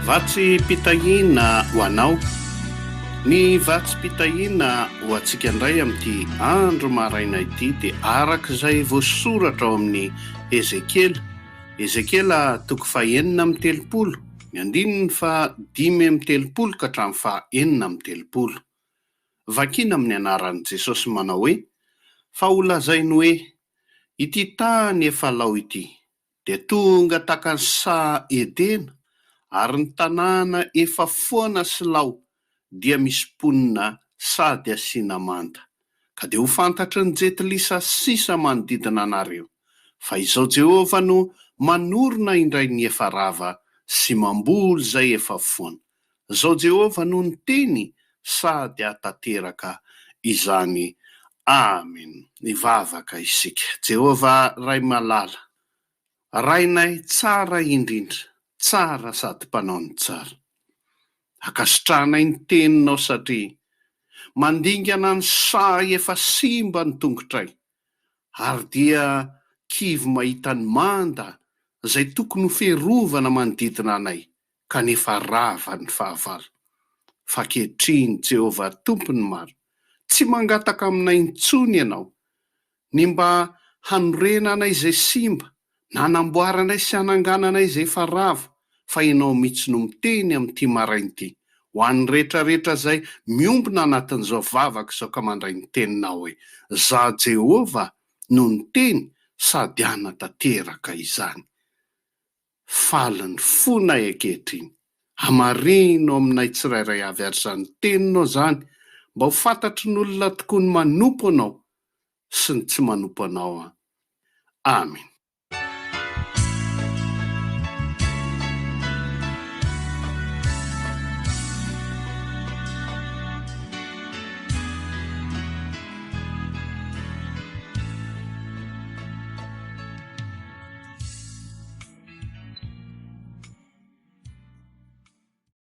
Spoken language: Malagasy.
Vatsy pitahiana ho anao. Ny vatsy pitahiana ho antsika indray amin'ity andro maraina ity dia arak'izay voasoratra ao amin'ny Ezekiela. Ezekiela 4:9, ny andininy 5:30 ka hatramin'ny 4:30. Vakina amin'ny anaran'i Jesosy manao hoe: fa holazainy hoe, ity tany efa lao ity dia tonga tahaka ny saha Edena, ary ny tanàna efa foana sy lao dia misy ponina sady asiana manta. Ka dia ho fantatry ny jetilisa sisa manodidina anareo fa izao Jehovah no manorina indray ny efa rava sy mamboly izay efa foana. Izao Jehovah no ny teny sady hatateraka izany. Amen. Nivavaka isika. Jehovah ray malala, rainay tsara indrindra, tsara sady mpanao ny tsara. Akasitranay ny teninao satria mandingana ny saha efa simba ny tongotray, ary dia kivy mahita ny manda izay tokony ho fiarovana manodidina anay, kanefa rava ny fahavalo. Fa ankehitriny Jehovah tompony maro, tsy mangataka aminay intsony ianao, ny mba hanorena anay izay simba, na hanamboaranay sy hanangananay izay efa rava, fa ianao mihitsy no miteny amin'ity maraina ity ho an'ny rehetrarehetra izay miombona anatin'izao vavaka izao ka mandray ny teninao hoe: za Jehovah no ny teny sady hanatanteraka izany. Faly ny fonay ankehitriny, hamarino aminay tsirairay avy ary izany teninao izany, mba ho fantatry ny olona tokoa ny manompo anao sy ny tsy manompo anao. Amen.